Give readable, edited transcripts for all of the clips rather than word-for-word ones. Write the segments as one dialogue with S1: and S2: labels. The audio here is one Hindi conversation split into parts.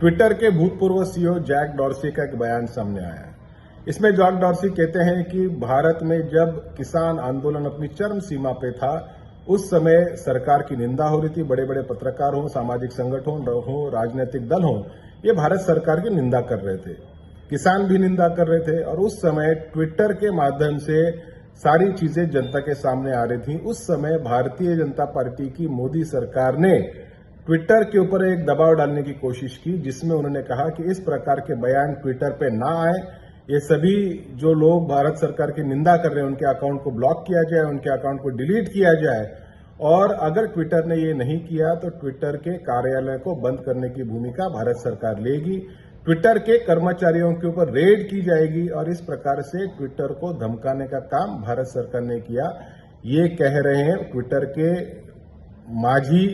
S1: ट्विटर के भूतपूर्व सीईओ जैक डॉर्सी का एक बयान सामने आया है। इसमें जैक डॉर्सी कहते हैं कि भारत में जब किसान आंदोलन अपनी चरम सीमा पे था, उस समय सरकार की निंदा हो रही थी। बड़े बड़े पत्रकार हों, सामाजिक संगठन हों, राजनीतिक दल हों, ये भारत सरकार की निंदा कर रहे थे। किसान भी निंदा कर रहे थे और उस समय ट्विटर के माध्यम से सारी चीजें जनता के सामने आ रही थी। उस समय भारतीय जनता पार्टी की मोदी सरकार ने ट्विटर के ऊपर एक दबाव डालने की कोशिश की, जिसमें उन्होंने कहा कि इस प्रकार के बयान ट्विटर पे ना आए। ये सभी जो लोग भारत सरकार की निंदा कर रहे हैं, उनके अकाउंट को ब्लॉक किया जाए, उनके अकाउंट को डिलीट किया जाए। और अगर ट्विटर ने ये नहीं किया तो ट्विटर के कार्यालय को बंद करने की भूमिका भारत सरकार लेगी। ट्विटर के कर्मचारियों के ऊपर रेड की जाएगी और इस प्रकार से ट्विटर को धमकाने का काम भारत सरकार ने किया। ये कह रहे हैं ट्विटर के माजी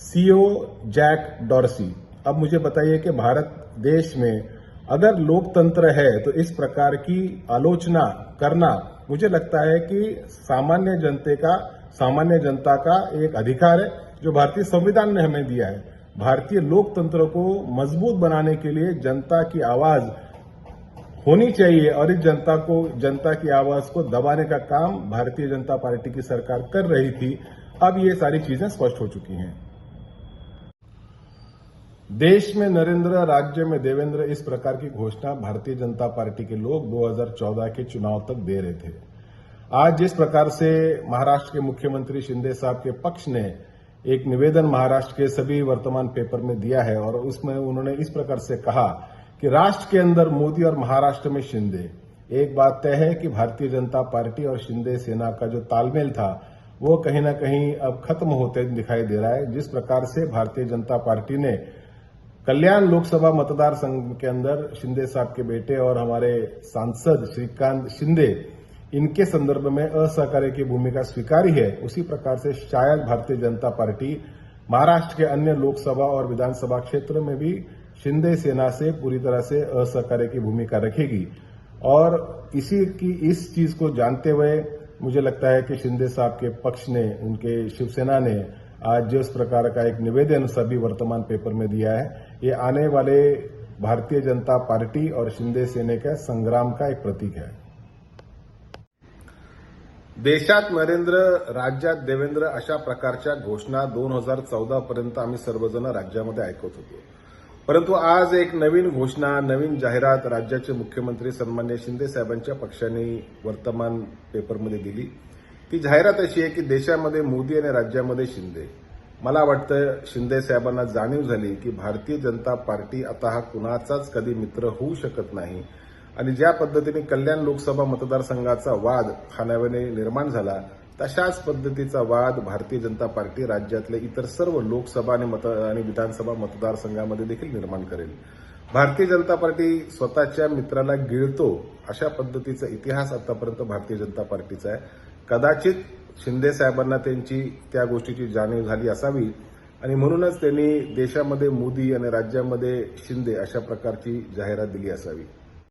S1: सीईओ जैक डॉर्सी। अब मुझे बताइए कि भारत देश में अगर लोकतंत्र है तो इस प्रकार की आलोचना करना, मुझे लगता है कि सामान्य जनता का एक अधिकार है जो भारतीय संविधान ने हमें दिया है। भारतीय लोकतंत्र को मजबूत बनाने के लिए जनता की आवाज होनी चाहिए और इस जनता की आवाज को दबाने का काम भारतीय जनता पार्टी की सरकार कर रही थी। अब ये सारी चीजें स्पष्ट हो चुकी हैं। देश में नरेंद्र, राज्य में देवेंद्र, इस प्रकार की घोषणा भारतीय जनता पार्टी के लोग 2014 के चुनाव तक दे रहे थे। आज जिस प्रकार से महाराष्ट्र के मुख्यमंत्री शिंदे साहब के पक्ष ने एक निवेदन महाराष्ट्र के सभी वर्तमान पेपर में दिया है और उसमें उन्होंने इस प्रकार से कहा कि राष्ट्र के अंदर मोदी और महाराष्ट्र में शिंदे। एक बात तय है कि भारतीय जनता पार्टी और शिंदे सेना का जो तालमेल था वो कहीं ना कहीं अब खत्म होते दिखाई दे रहा है। जिस प्रकार से भारतीय जनता पार्टी ने कल्याण लोकसभा मतदार संघ के अंदर शिंदे साहब के बेटे और हमारे सांसद श्रीकांत शिंदे, इनके संदर्भ में असहकार्य की भूमिका स्वीकारी है, उसी प्रकार से शायद भारतीय जनता पार्टी महाराष्ट्र के अन्य लोकसभा और विधानसभा क्षेत्र में भी शिंदे सेना से पूरी तरह से असहकार्य की भूमिका रखेगी। और इस चीज को जानते हुए मुझे लगता है कि शिंदे साहब के पक्ष ने, उनके शिवसेना ने आज जिस प्रकार का एक निवेदन सभी वर्तमान पेपर में दिया है, ये आने वाले भारतीय जनता पार्टी और शिंदे सेने के संग्राम का एक प्रतीक है। देशात नरेंद्र, राज्यात देवेंद्र अशा प्रकारच्या घोषणा 2014 पर्यंत आम्ही सर्वजण राज्यामध्ये ऐकत होतो। परंतु आज एक नवीन घोषणा, नवीन जाहिरात राज्याचे मुख्यमंत्री सन्माननीय शिंदे साहेबांच्या पक्षाने वर्तमान पेपरमध्ये दिली। ती जाहिरात अशी आहे की देशामध्ये मोदी आणि राज्यामध्ये शिंदे। मला वाटतं शिंदे साहेबांना जाणीव झाली की भारतीय जनता पार्टी आता हा कुणाचाच कधी मित्र होऊ शकत नाही आणि ज्या पद्धतीने कल्याण लोकसभा मतदारसंघाचा वाद हा नव्याने निर्माण झाला, तशाच पद्धतीचा वाद भारतीय जनता पार्टी राज्यातले इतर सर्व लोकसभा आणि विधानसभा मतदारसंघामध्ये देखील निर्माण करेल। भारतीय जनता पार्टी स्वतःच्या मित्राला गिळतो अशा पद्धतीचा इतिहास आतापर्यंत भारतीय जनता पार्टीचा आहे। कदाचित शिंदे साहेबांना त्या गोष्टीची जाणीव झाली असावी आणि म्हणूनच त्यांनी देशामध्ये मोदी आणि राज्यामध्ये शिंदे अशा प्रकारची जाहिरात दिली असावी।